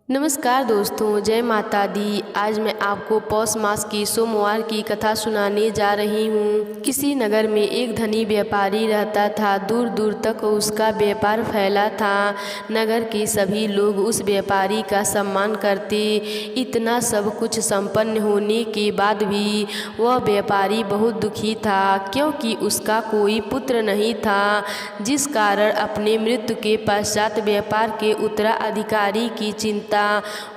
नमस्कार दोस्तों, जय माता दी। आज मैं आपको पौष मास की सोमवार की कथा सुनाने जा रही हूँ। किसी नगर में एक धनी व्यापारी रहता था। दूर दूर तक उसका व्यापार फैला था। नगर के सभी लोग उस व्यापारी का सम्मान करते। इतना सब कुछ संपन्न होने के बाद भी वह व्यापारी बहुत दुखी था, क्योंकि उसका कोई पुत्र नहीं था, जिस कारण अपने मृत्यु के पश्चात व्यापार के उत्तराधिकारी की चिंता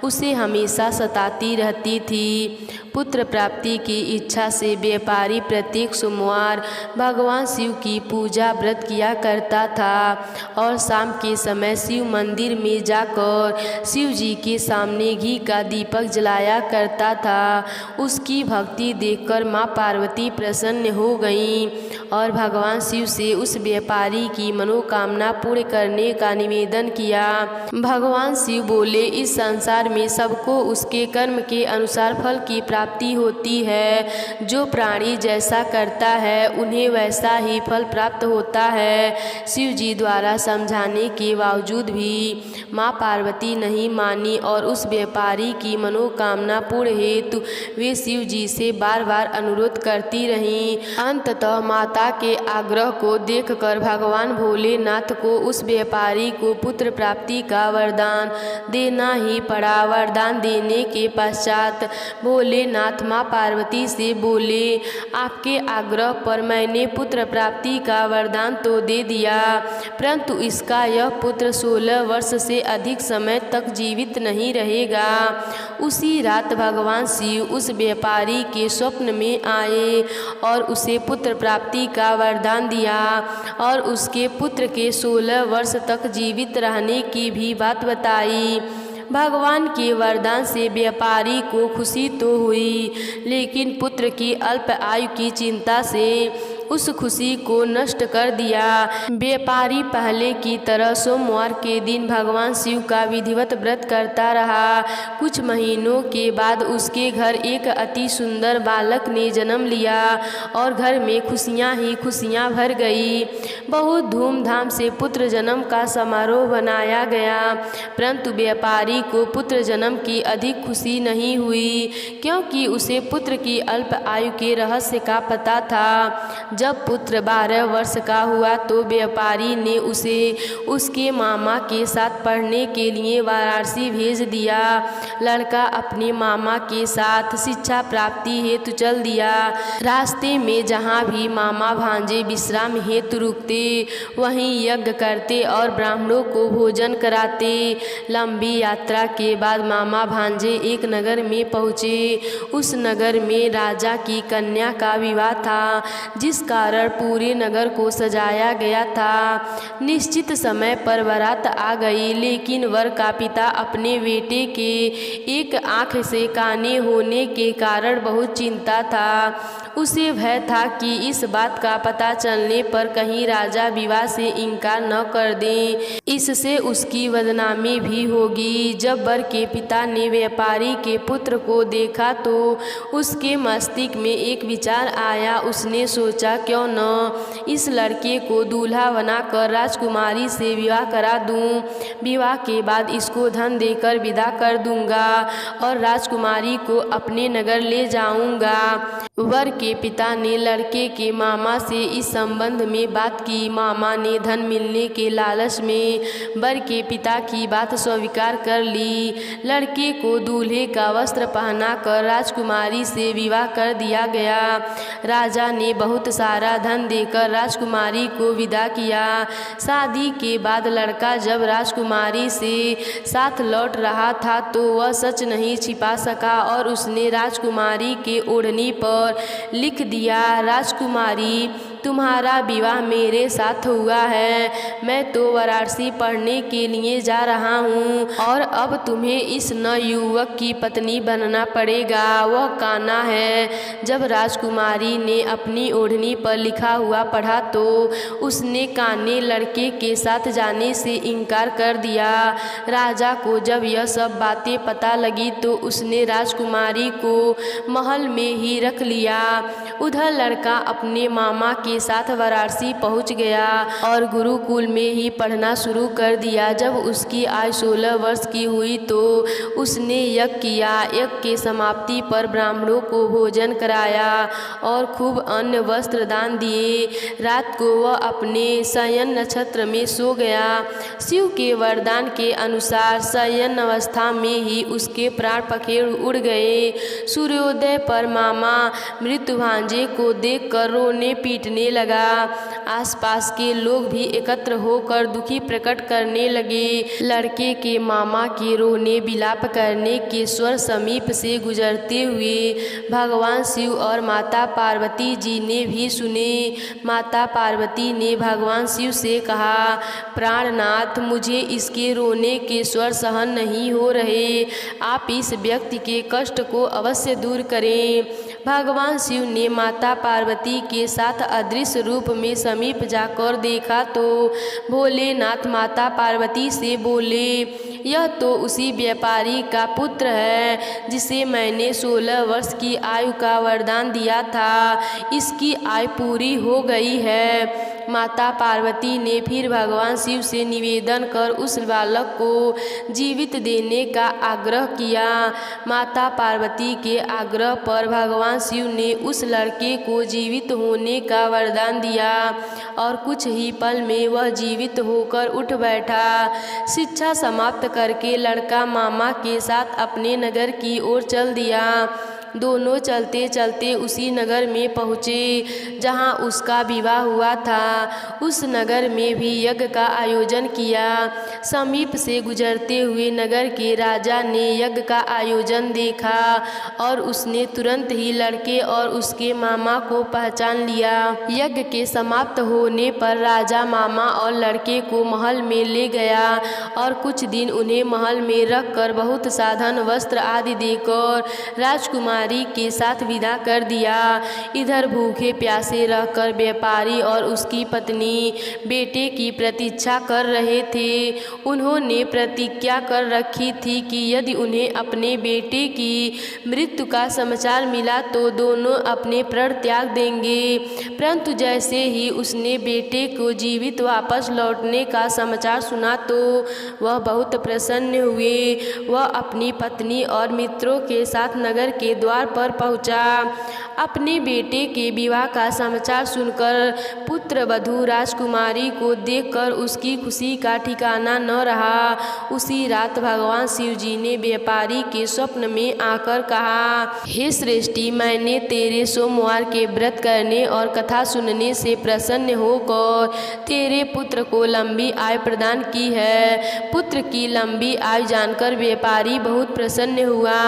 उसे हमेशा सताती रहती थी। पुत्र प्राप्ति की इच्छा से व्यापारी प्रत्येक सोमवार भगवान शिव की पूजा व्रत किया करता था और शाम के समय शिव मंदिर में जाकर शिव जी के सामने घी का दीपक जलाया करता था। उसकी भक्ति देखकर माँ पार्वती प्रसन्न हो गईं और भगवान शिव से उस व्यापारी की मनोकामना पूर्ण करने का निवेदन किया। भगवान शिव बोले, इस संसार में सबको उसके कर्म के अनुसार फल की प्राप्ति होती है। जो प्राणी जैसा करता है उन्हें वैसा ही फल प्राप्त होता है। शिव जी द्वारा समझाने के बावजूद भी माँ पार्वती नहीं मानी और उस व्यापारी की मनोकामना पूर्ण हेतु वे शिव जी से बार बार अनुरोध करती रहीं। अंततः माता के आग्रह को देखकर भगवान भोलेनाथ को उस व्यापारी को पुत्र प्राप्ति का वरदान देना ही पड़ा। वरदान देने के पश्चात भोलेनाथ माँ पार्वती से बोले, आपके आग्रह पर मैंने पुत्र प्राप्ति का वरदान तो दे दिया, परंतु इसका यह पुत्र 16 वर्ष से अधिक समय तक जीवित नहीं रहेगा। उसी रात भगवान शिव उस व्यापारी के स्वप्न में आए और उसे पुत्र प्राप्ति का वरदान दिया और उसके पुत्र के 16 वर्ष तक जीवित रहने की भी बात बताई। भगवान के वरदान से व्यापारी को खुशी तो हुई, लेकिन पुत्र की अल्प आयु की चिंता से उस खुशी को नष्ट कर दिया। व्यापारी पहले की तरह सोमवार के दिन भगवान शिव का विधिवत व्रत करता रहा। कुछ महीनों के बाद उसके घर एक अति सुंदर बालक ने जन्म लिया और घर में खुशियां ही खुशियां भर गई। बहुत धूमधाम से पुत्र जन्म का समारोह बनाया गया, परंतु व्यापारी को पुत्र जन्म की अधिक खुशी नहीं हुई, क्योंकि उसे पुत्र की अल्प आयु के रहस्य का पता था। जब पुत्र 12 वर्ष का हुआ तो व्यापारी ने उसे उसके मामा के साथ पढ़ने के लिए वाराणसी भेज दिया। लड़का अपने मामा के साथ शिक्षा प्राप्ति हेतु चल दिया। रास्ते में जहाँ भी मामा भांजे विश्राम हेतु रुकते, वहीं यज्ञ करते और ब्राह्मणों को भोजन कराते। लंबी यात्रा के बाद मामा भांजे एक नगर में पहुँचे। उस नगर में राजा की कन्या का विवाह था, जिस कारण पूरे नगर को सजाया गया था। निश्चित समय पर बारात आ गई, लेकिन वर का पिता अपने बेटे के एक आंख से काने होने के कारण बहुत चिंता था। उसे भय था कि इस बात का पता चलने पर कहीं राजा विवाह से इनकार न कर दें, इससे उसकी बदनामी भी होगी। जब वर के पिता ने व्यापारी के पुत्र को देखा तो उसके मस्तिष्क में एक विचार आया। उसने सोचा, क्यों न इस लड़के को दूल्हा बनाकर राजकुमारी से विवाह करा दूं। विवाह के बाद इसको धन देकर विदा कर दूंगा और राजकुमारी को अपने नगर ले जाऊंगा। वर के पिता ने लड़के के मामा से इस संबंध में बात की। मामा ने धन मिलने के लालच में वर के पिता की बात स्वीकार कर ली। लड़के को दूल्हे का वस्त्र पहनाकर राजकुमारी से विवाह कर दिया गया। राजा ने बहुत सारा धन देकर राजकुमारी को विदा किया। शादी के बाद लड़का जब राजकुमारी से साथ लौट रहा था तो वह सच नहीं छिपा सका और उसने राजकुमारी के ओढ़नी पर लिख दिया, राजकुमारी तुम्हारा विवाह मेरे साथ हुआ है। मैं तो वाराणसी पढ़ने के लिए जा रहा हूँ और अब तुम्हें इस नवयुवक की पत्नी बनना पड़ेगा। वह काना है। जब राजकुमारी ने अपनी ओढ़नी पर लिखा हुआ पढ़ा तो उसने काने लड़के के साथ जाने से इनकार कर दिया। राजा को जब यह सब बातें पता लगी तो उसने राजकुमारी को महल में ही रख लिया। उधर लड़का अपने मामा के के साथ वाराणसी पहुंच गया और गुरुकुल में ही पढ़ना शुरू कर दिया। जब उसकी आयु 16 वर्ष की हुई तो उसने यज्ञ किया। यज्ञ के समाप्ति पर ब्राह्मणों को भोजन कराया और खूब अन्न वस्त्र दान दिए। रात को वह अपने शयन नक्षत्र में सो गया। शिव के वरदान के अनुसार शयन अवस्था में ही उसके प्राण पखेरु उड़ गए। सूर्योदय पर मामा मृत्यु भांजे को देखकर रोने पीटने लगा। आसपास के लोग भी एकत्र होकर दुखी प्रकट करने लगे। लड़के के मामा के रोने विलाप करने के स्वर समीप से गुजरते हुए भगवान शिव और माता पार्वती जी ने भी सुने। माता पार्वती ने भगवान शिव से कहा, प्राणनाथ, मुझे इसके रोने के स्वर सहन नहीं हो रहे। आप इस व्यक्ति के कष्ट को अवश्य दूर करें। भगवान शिव ने माता पार्वती के साथ अदृश्य रूप में समीप जाकर देखा तो भोलेनाथ माता पार्वती से बोले, यह तो उसी व्यापारी का पुत्र है जिसे मैंने 16 वर्ष की आयु का वरदान दिया था। इसकी आयु पूरी हो गई है। माता पार्वती ने फिर भगवान शिव से निवेदन कर उस बालक को जीवित देने का आग्रह किया। माता पार्वती के आग्रह पर भगवान शिव ने उस लड़के को जीवित होने का वरदान दिया और कुछ ही पल में वह जीवित होकर उठ बैठा। शिक्षा समाप्त करके लड़का मामा के साथ अपने नगर की ओर चल दिया। दोनों चलते चलते उसी नगर में पहुँचे जहाँ उसका विवाह हुआ था। उस नगर में भी यज्ञ का आयोजन किया। समीप से गुजरते हुए नगर के राजा ने यज्ञ का आयोजन देखा और उसने तुरंत ही लड़के और उसके मामा को पहचान लिया। यज्ञ के समाप्त होने पर राजा मामा और लड़के को महल में ले गया और कुछ दिन उन्हें महल में रखकर बहुत साधन वस्त्र आदि देकर राजकुमारी के साथ विदा कर दिया। इधर भूखे प्यासे रहकर व्यापारी और उसकी पत्नी बेटे की प्रतीक्षा कर रहे थे। उन्होंने प्रतिज्ञा कर रखी थी कि यदि उन्हें अपने बेटे की मृत्यु का समाचार मिला तो दोनों अपने प्राण त्याग देंगे। परंतु जैसे ही उसने बेटे को जीवित वापस लौटने का समाचार सुना तो वह बहुत प्रसन्न हुए। वह अपनी पत्नी और मित्रों के साथ नगर के द्वार पर पहुंचा। अपने बेटे के विवाह का समाचार सुनकर पुत्र वधू राजकुमारी को देखकर उसकी खुशी का ठिकाना न रहा। उसी रात भगवान शिव जी ने व्यापारी के स्वप्न में आकर कहा, हे श्रेष्ठी, मैंने तेरे सोमवार के व्रत करने और कथा सुनने से प्रसन्न होकर तेरे पुत्र को लंबी आयु प्रदान की है। पुत्र की लंबी आयु जानकर व्यापारी बहुत प्रसन्न हुआ।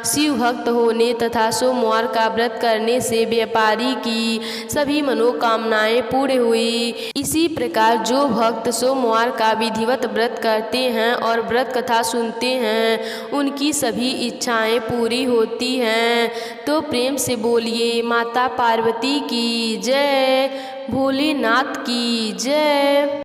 शिव भक्त होने तथा सोमवार का व्रत करने से व्यापारी की सभी मनोकामनाएं पूर्ण हुई। इसी प्रकार जो भक्त सोमवार का विधिवत व्रत करते हैं और व्रत कथा सुनते हैं उनकी सभी इच्छाएं पूरी होती हैं। तो प्रेम से बोलिए माता पार्वती की जय, भोलेनाथ की जय।